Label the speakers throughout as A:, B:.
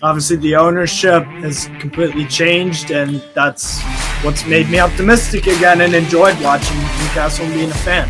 A: Obviously, the ownership has completely changed, and that's what's made me optimistic again and enjoyed watching Newcastle and being a fan.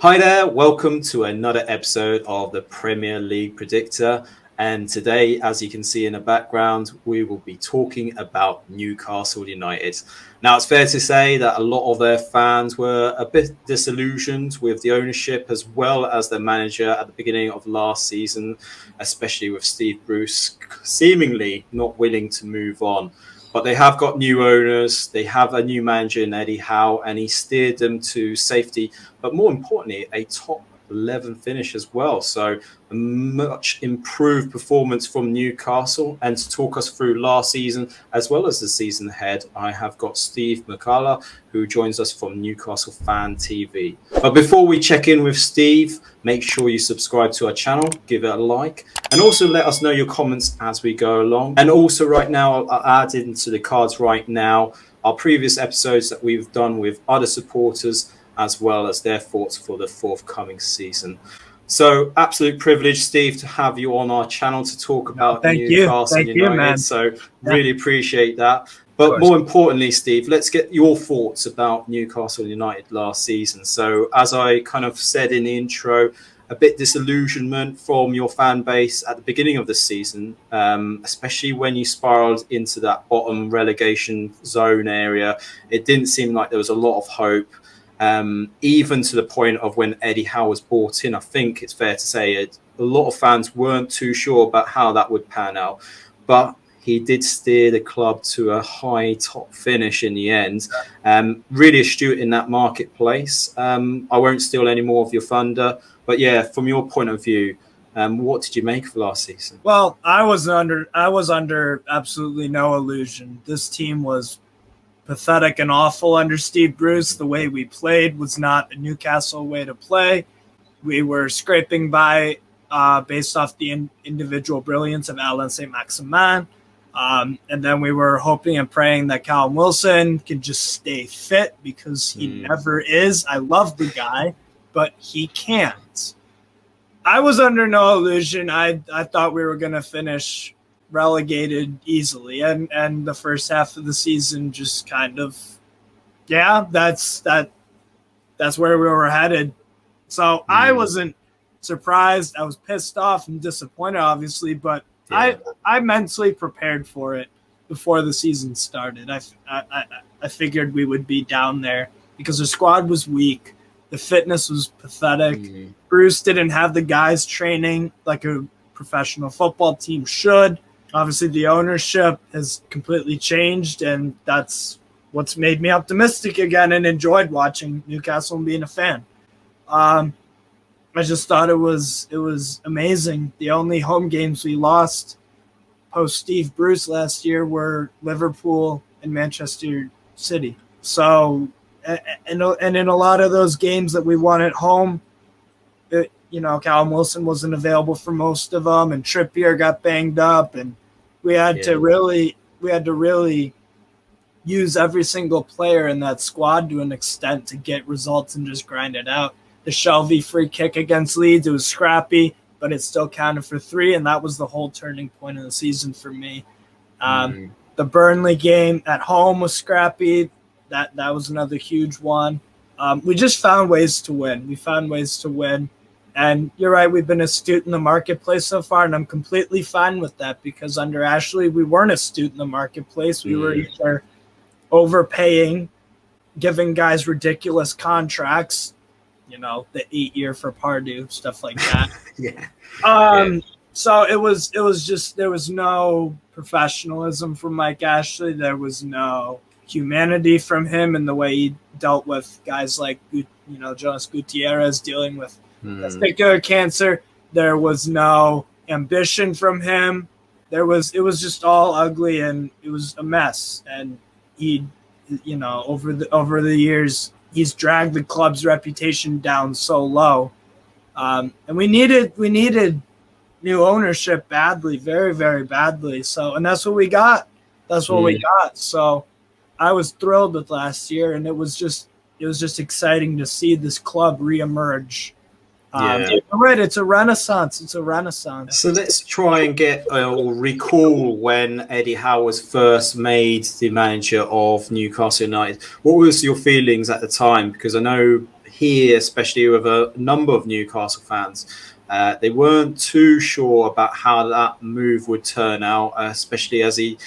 B: Hi there, welcome to another episode of the Premier League Predictor. And today, as you can see in the background, we will be talking about Newcastle United. Now, it's fair to say that a lot of their fans were a bit disillusioned with the ownership as well as their manager at the beginning of last season, especially with Steve Bruce seemingly not willing to move on. But they have got new owners, they have a new manager in Eddie Howe, and he steered them to safety, but more importantly, a top 11 finish as well. So a much improved performance from Newcastle. And to talk us through last season as well as the season ahead, I have got Steve Machala, who joins us from Newcastle Fan TV. But before we check in with Steve, make sure you subscribe to our channel, give it a like, and also let us know your comments as we go along. And also right now, I'll add into the cards right now our previous episodes that we've done with other supporters, as well as their thoughts for the forthcoming season. So, absolute privilege, Steve, to have you on our channel to talk about Newcastle United.
A: Man.
B: So, really appreciate that. But more importantly, Steve, let's get your thoughts about Newcastle United last season. So, as I kind of said in the intro, a bit disillusionment from your fan base at the beginning of the season, especially when you spiraled into that bottom relegation zone area. It didn't seem like there was a lot of hope. Even to the point of when Eddie Howe was brought in, I think it's fair to say a lot of fans weren't too sure about how that would pan out. But he did steer the club to a high top finish in the end. Really astute in that marketplace. I won't steal any more of your thunder. But yeah, from your point of view, what did you make of last season?
A: Well, I was under absolutely no illusion. This team was pathetic and awful under Steve Bruce. The way we played was not a Newcastle way to play. We were scraping by based off the individual brilliance of Alain Saint-Maximin. And then we were hoping and praying that Callum Wilson could just stay fit because he never is. I love the guy, but he can't. I was under no illusion. I thought we were going to finish relegated easily, and the first half of the season just kind of, that's where we were headed. So I wasn't surprised. I was pissed off and disappointed, obviously, but I mentally prepared for it before the season started. I figured we would be down there because the squad was weak, the fitness was pathetic. Bruce didn't have the guys training like a professional football team should. Obviously, the ownership has completely changed, and that's what's made me optimistic again and enjoyed watching Newcastle and being a fan. I just thought it was amazing. The only home games we lost post Steve Bruce last year were Liverpool and Manchester City. So, and in a lot of those games that we won at home, Callum Wilson wasn't available for most of them, and Trippier got banged up, and we had to really use every single player in that squad to an extent to get results and just grind it out. The Shelvey free kick against Leeds, it was scrappy, but it still counted for 3, and that was the whole turning point of the season for me. The Burnley game at home was scrappy. That was another huge one. We just found ways to win. And you're right, we've been astute in the marketplace so far, and I'm completely fine with that because under Ashley, we weren't astute in the marketplace. We were either overpaying, giving guys ridiculous contracts, the 8-year for Pardew, stuff like that. So it was just, there was no professionalism from Mike Ashley. There was no humanity from him in the way he dealt with guys like, Jonas Gutierrez dealing with testicular cancer. There was no ambition from him. It was just all ugly, and it was a mess. And he, over the years, he's dragged the club's reputation down so low. And we needed new ownership badly, very, very badly. So, and that's what we got. So I was thrilled with last year, and it was just exciting to see this club reemerge You're right. It's a renaissance. It's a renaissance.
B: So let's try and get or recall when Eddie Howe was first made the manager of Newcastle United. What was your feelings at the time? Because I know here, especially with a number of Newcastle fans, they weren't too sure about how that move would turn out, especially as he,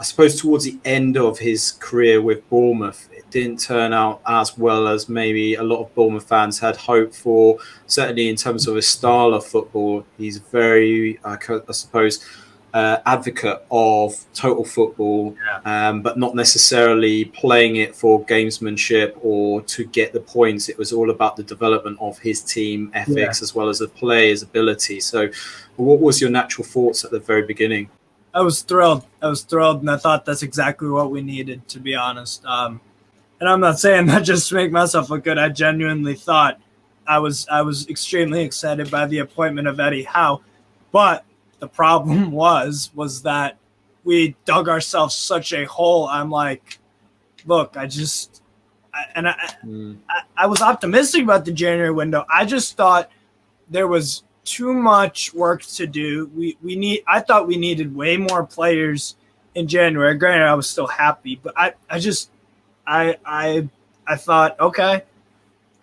B: I suppose, towards the end of his career with Bournemouth. Didn't turn out as well as maybe a lot of Bournemouth fans had hoped for. Certainly in terms of his style of football, he's very, I suppose, advocate of total football, but not necessarily playing it for gamesmanship or to get the points. It was all about the development of his team ethics as well as the players' ability. So what was your natural thoughts at the very beginning?
A: I was thrilled, and I thought that's exactly what we needed, to be honest. And I'm not saying that just to make myself look good. I genuinely thought I was extremely excited by the appointment of Eddie Howe. But the problem was that we dug ourselves such a hole. I'm like, look, I was optimistic about the January window. I just thought there was too much work to do. I thought we needed way more players in January. Granted, I was still happy, but I thought, okay,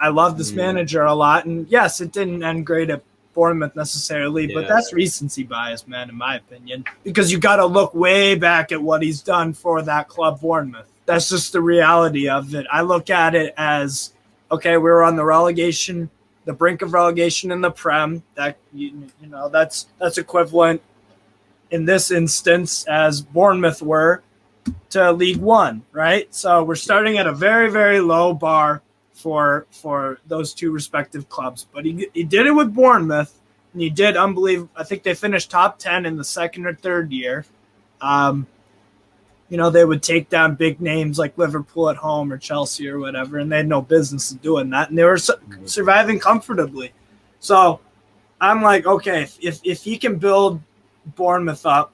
A: I love this manager a lot. And yes, it didn't end great at Bournemouth necessarily, but that's recency bias, man, in my opinion, because you got to look way back at what he's done for that club, Bournemouth. That's just the reality of it. I look at it as, okay, we were on the brink of relegation in the Prem. That, that's equivalent in this instance as Bournemouth were to League One, right? So we're starting at a very, very low bar for those two respective clubs. But he did it with Bournemouth, and he did unbelievable. I think they finished top 10 in the second or third year. They would take down big names like Liverpool at home or Chelsea or whatever, and they had no business doing that. And they were surviving comfortably. So I'm like, okay, if he can build Bournemouth up,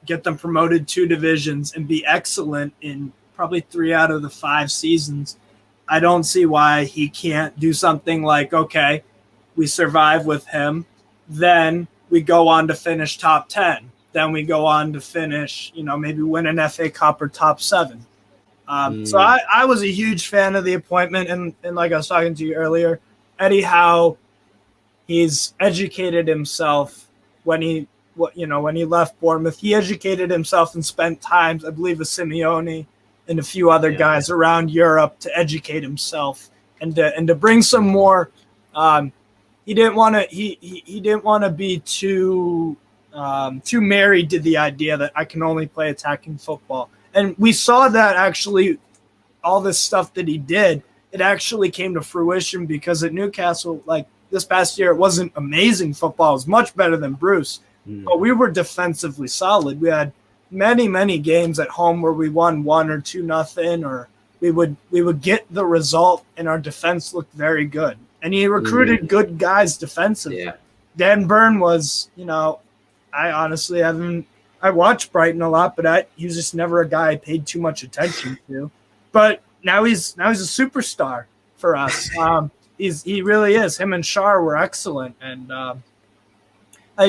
A: get them promoted 2 divisions, and be excellent in probably 3 out of the 5 seasons, I don't see why he can't do something like, okay, we survive with him, then we go on to finish top 10. Then we go on to finish, maybe win an FA Cup or top 7. So I was a huge fan of the appointment. And like I was talking to you earlier, Eddie Howe, he's educated himself when he left Bournemouth. He educated himself and spent time, I believe, with Simeone and a few other guys around Europe to educate himself and to bring some more. He didn't want to be too married to the idea that I can only play attacking football. And we saw that actually all this stuff that he did, it actually came to fruition because at Newcastle, like this past year, it wasn't amazing football. It was much better than Bruce. But we were defensively solid. We had many, many games at home where we won 1 or 2-0, or we would get the result, and our defense looked very good. And he recruited good guys defensively. Yeah. Dan Burn was, I honestly I watched Brighton a lot, but he was just never a guy I paid too much attention to. But now he's a superstar for us. He really is. Him and Shar were excellent, and I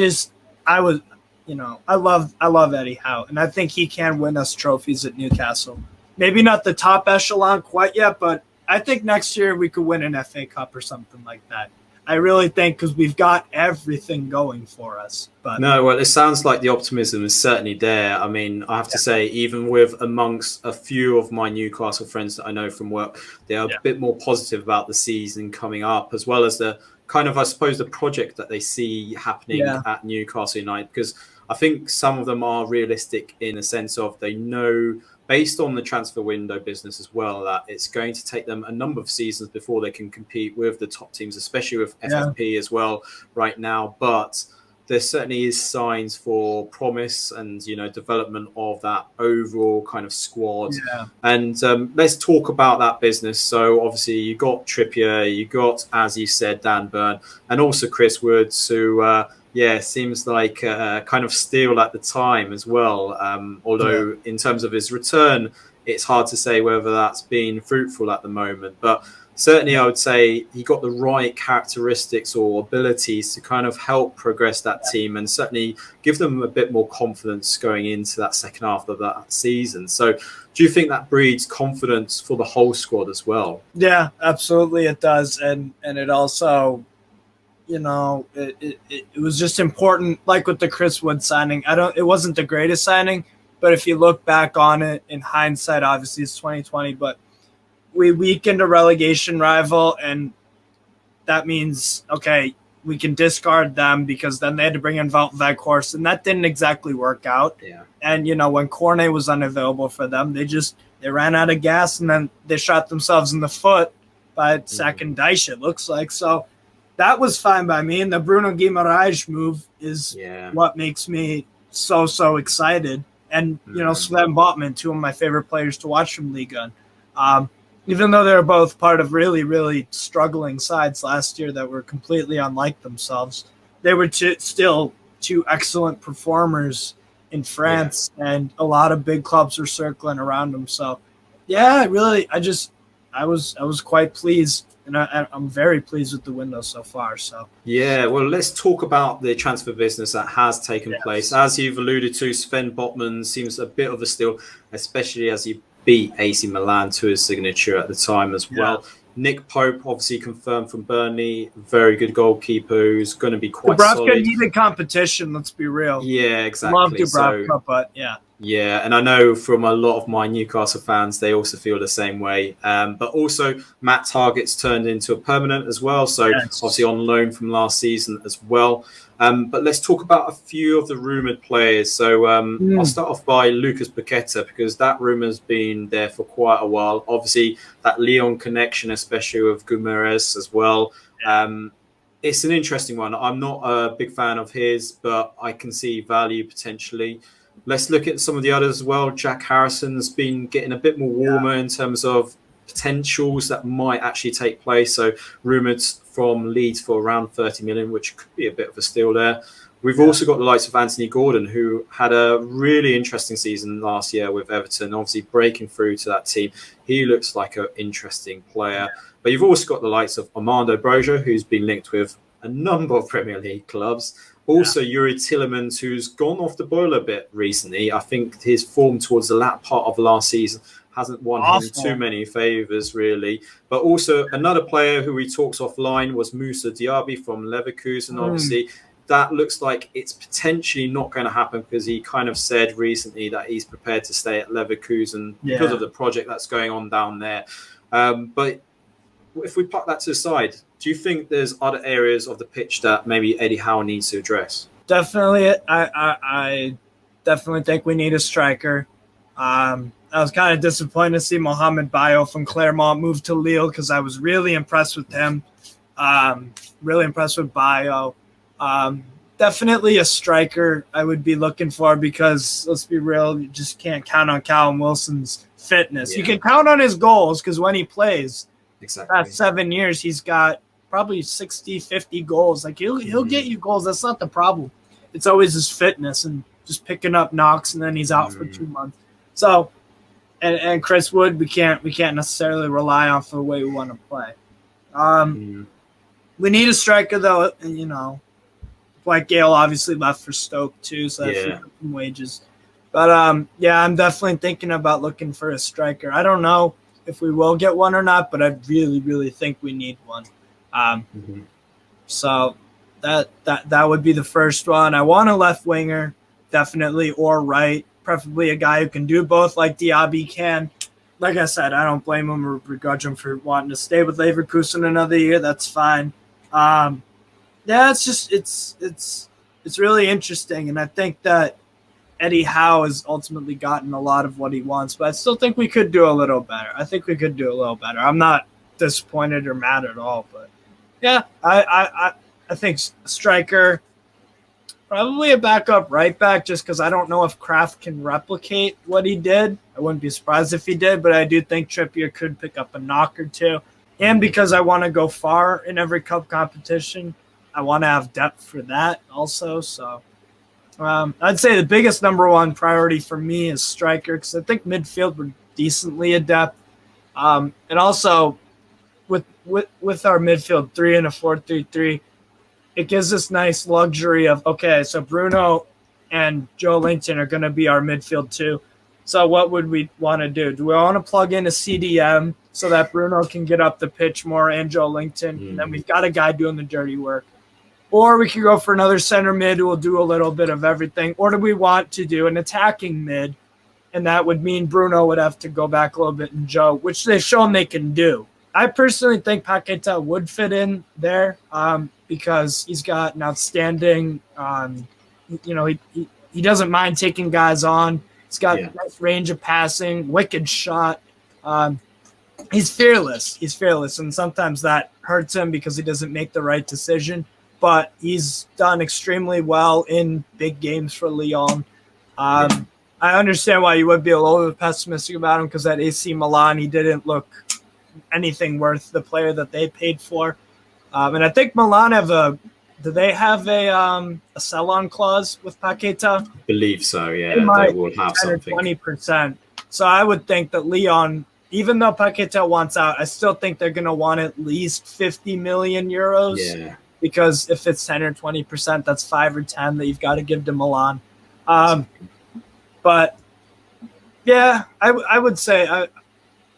A: love Eddie Howe, and I think he can win us trophies at Newcastle. Maybe not the top echelon quite yet, but I think next year we could win an FA Cup or something like that. I really think, because we've got everything going for us. But
B: no, well, it sounds like the optimism is certainly there. I mean, I have to say, even with amongst a few of my Newcastle friends that I know from work, they are a bit more positive about the season coming up, as well as the kind of, I suppose, the project that they see happening at Newcastle United, because I think some of them are realistic in a sense of they know, based on the transfer window business as well, that it's going to take them a number of seasons before they can compete with the top teams, especially with FFP as well right now. But there certainly is signs for promise and, development of that overall kind of squad. Yeah. And let's talk about that business. So obviously you got Trippier, you got, as you said, Dan Burn, and also Chris Woods, who seems like kind of steal at the time as well. Although in terms of his return, it's hard to say whether that's been fruitful at the moment. But certainly I would say he got the right characteristics or abilities to kind of help progress that team and certainly give them a bit more confidence going into that second half of that season. So do you think that breeds confidence for the whole squad as well?
A: Yeah, absolutely it does. And it also, it was just important, like with the Chris Wood signing. It wasn't the greatest signing, but if you look back on it in hindsight, obviously it's 2020, but we weakened a relegation rival, and that means, okay, we can discard them because then they had to bring in Wout Weghorst, and that didn't exactly work out.
B: Yeah.
A: And, when Cornet was unavailable for them, they ran out of gas, and then they shot themselves in the foot by sacking Dyche, it looks like. So that was fine by me. And the Bruno Guimaraes move is what makes me so excited. And, Sven Botman, two of my favorite players to watch from Liga. Even though they were both part of really, really struggling sides last year that were completely unlike themselves, they were still two excellent performers in France, and a lot of big clubs were circling around them. So, I was quite pleased, and I'm very pleased with the window so far. So,
B: well, let's talk about the transfer business that has taken place. As you've alluded to, Sven Botman seems a bit of a steal, especially as he beat AC Milan to his signature at the time as well. Nick Pope, obviously confirmed from Burnley, very good goalkeeper who's going to be quite solid.
A: Dubravka needed competition, let's be real.
B: Yeah, exactly.
A: Love Dubravka, but
B: Yeah, and I know from a lot of my Newcastle fans, they also feel the same way. But also, Matt Targett's turned into a permanent as well, so obviously on loan from last season as well. But let's talk about a few of the rumoured players. So I'll start off by Lucas Paqueta, because that rumour's been there for quite a while. Obviously, that Lyon connection, especially with Guimaraes as well. It's an interesting one. I'm not a big fan of his, but I can see value potentially. Let's look at some of the others as well. Jack Harrison's been getting a bit more warmer in terms of potentials that might actually take place. So rumoured from Leeds for around 30 million, which could be a bit of a steal there. We've also got the likes of Anthony Gordon, who had a really interesting season last year with Everton, obviously breaking through to that team. He looks like an interesting player. But you've also got the likes of Armando Broja, who's been linked with a number of Premier League clubs. Also, Yuri Tillemans, who's gone off the boil a bit recently. I think his form towards the latter part of last season hasn't won him too many favours, really. But also, another player who we talked offline was Moussa Diaby from Leverkusen. Obviously, that looks like it's potentially not going to happen, because he kind of said recently that he's prepared to stay at Leverkusen because of the project that's going on down there. But if we put that to the side, do you think there's other areas of the pitch that maybe Eddie Howe needs to address?
A: Definitely. I definitely think we need a striker. I was kind of disappointed to see Mohamed Bayo from Clermont move to Lille, because I was really impressed with him. Really impressed with Bayo. Definitely a striker I would be looking for, because let's be real, you just can't count on Callum Wilson's fitness. You can count on his goals, because when he plays, past 7 years, he's got probably 60, 50 goals. Like he'll get you goals. That's not the problem. It's always his fitness and just picking up knocks, and then he's out for 2 months. So, and Chris Wood, we can't necessarily rely on for the way we want to play. We need a striker though, and Dwight Gale obviously left for Stoke too, so that's some wages. But I'm definitely thinking about looking for a striker. I don't know if we will get one or not, but I really, really think we need one. So that would be the first one. I want a left winger, definitely, or right, preferably a guy who can do both, like Diaby can. Like I said, I don't blame him or begrudge him for wanting to stay with Leverkusen another year. That's fine. It's really interesting, and I think that Eddie Howe has ultimately gotten a lot of what he wants, but I still think we could do a little better. I'm not disappointed or mad at all, but I think striker, probably a backup right back, just because I don't know if Kraft can replicate what he did. I wouldn't be surprised if he did, but I do think Trippier could pick up a knock or two. And because I want to go far in every cup competition, I want to have depth for that also. So I'd say the biggest number one priority for me is striker, because I think midfield we're decently adept. And also, with with our midfield three and a 4-3-3, it gives us nice luxury of, okay, so Bruno and Joe Linton are going to be our midfield too. So what would we want to do? Do we want to plug in a CDM so that Bruno can get up the pitch more and Joe Linton? And then we've got a guy doing the dirty work. Or we could go for another center mid who will do a little bit of everything. Or do we want to do an attacking mid? And that would mean Bruno would have to go back a little bit and Joe, which they've shown they can do. I personally think Paqueta would fit in there because he's got an outstanding, he doesn't mind taking guys on. He's got a nice range of passing, wicked shot. He's fearless. And sometimes that hurts him because he doesn't make the right decision. But he's done extremely well in big games for Lyon. I understand why you would be a little bit pessimistic about him because at AC Milan, he didn't look anything worth the player that they paid for. And I think Milan do they have a sell-on clause with Paqueta?
B: I believe so, yeah.
A: They
B: will have
A: 10
B: something.
A: or 20%. So I would think that Lyon, even though Paqueta wants out, I still think they're going to want at least 50 million euros.
B: Yeah.
A: Because if it's 10 or 20%, that's 5 or 10 that you've got to give to Milan. But yeah, I would say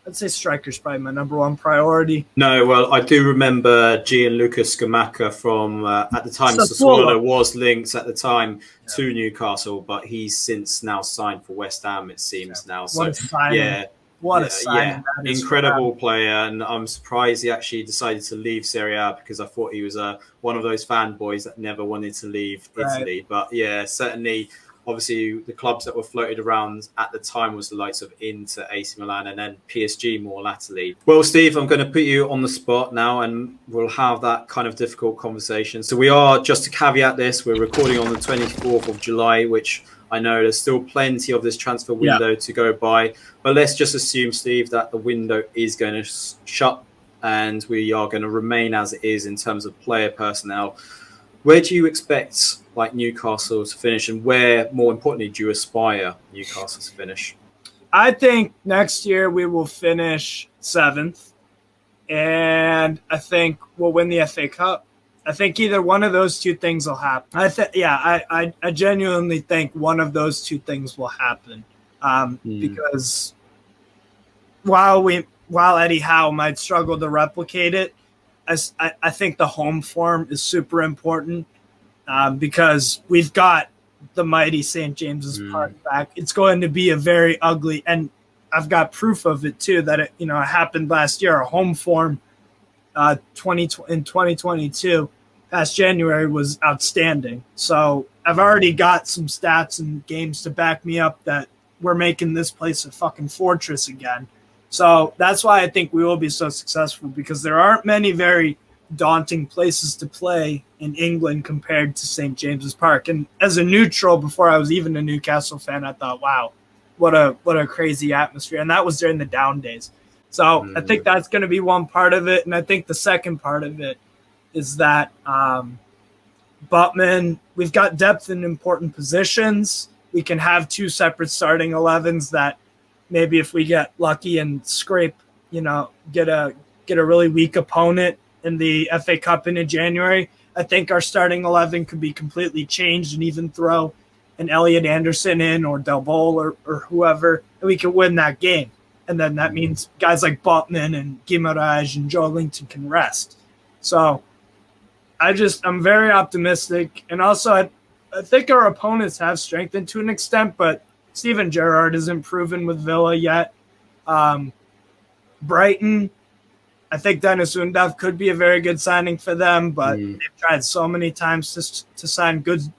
A: I'd say striker's probably my number one priority.
B: No, well, I do remember Gianluca Scamacca from at the time Sassuolo was linked at the time to Newcastle, but he's since now signed for West Ham. It seems now. So
A: what a signing! What a signing!
B: Incredible player, and I'm surprised he actually decided to leave Serie A because I thought he was one of those fanboys that never wanted to leave Italy. But yeah, certainly. Obviously, the clubs that were floated around at the time was the likes of Inter, AC Milan, and then PSG more latterly. Well, Steve, I'm going to put you on the spot now, and we'll have that kind of difficult conversation. So we are, just to caveat this, we're recording on the 24th of July, which I know there's still plenty of this transfer window to go by. But let's just assume, Steve, that the window is going to shut and we are going to remain as it is in terms of player personnel. Where do you expect Newcastle to finish, and where, more importantly, do you aspire Newcastle to finish?
A: I think next year we will finish 7th, and I think we'll win the FA Cup. I think either one of those two things will happen. I genuinely think one of those two things will happen because while Eddie Howe might struggle to replicate it, I think the home form is super important because we've got the mighty St. James's Park back. It's going to be a very ugly, and I've got proof of it too, that it happened last year. Our home form in 2022 past January was outstanding. So I've already got some stats and games to back me up that we're making this place a fucking fortress again. So that's why I think we will be so successful, because there aren't many very daunting places to play in England compared to St. James's Park. And as a neutral, before I was even a Newcastle fan, I thought, wow, what a crazy atmosphere. And that was during the down days. So I think that's going to be one part of it. And I think the second part of it is that Butman, we've got depth in important positions. We can have two separate starting 11s that maybe if we get lucky and scrape, get a really weak opponent in the FA Cup in January, I think our starting 11 could be completely changed and even throw an Elliot Anderson in or Del Bol or whoever, and we could win that game. And then that means guys like Butman and Guimaraes and Joe Linton can rest. So I'm very optimistic. And also I think our opponents have strengthened to an extent, but Steven Gerrard isn't proven with Villa yet. Brighton, I think Dennis Undav could be a very good signing for them, but they've tried so many times to sign good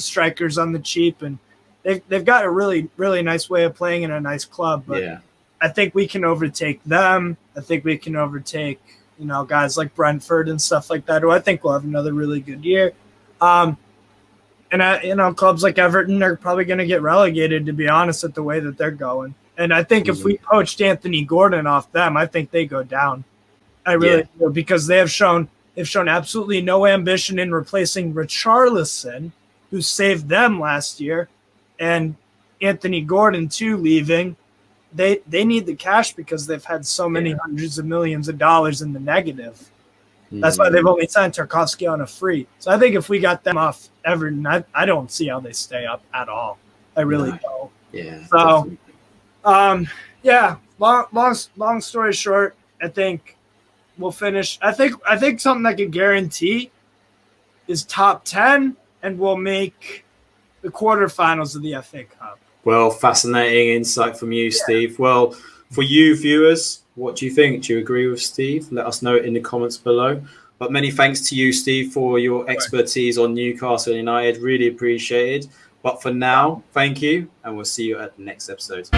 A: strikers on the cheap, and they've got a really, really nice way of playing in a nice club. But I think we can overtake them. I think we can overtake, guys like Brentford and stuff like that, who I think will have another really good year. And clubs like Everton are probably going to get relegated, to be honest, at the way that they're going. And I think if we poached Anthony Gordon off them, I think they go down. I really do, because they've shown absolutely no ambition in replacing Richarlison, who saved them last year, and Anthony Gordon too leaving. they need the cash because they've had so many hundreds of millions of dollars in the negative. That's why they've only signed Tarkovsky on a free. So I think if we got them off Everton, I don't see how they stay up at all. I really don't.
B: Yeah.
A: So, long story short, I think we'll finish. I think something I could guarantee is top 10, and we'll make the quarterfinals of the FA Cup.
B: Well, fascinating insight from you, Steve. Well, for you viewers, what do you think? Do you agree with Steve? Let us know in the comments below. But many thanks to you, Steve, for your expertise on Newcastle United. Really appreciated. But for now, thank you, and we'll see you at the next episode.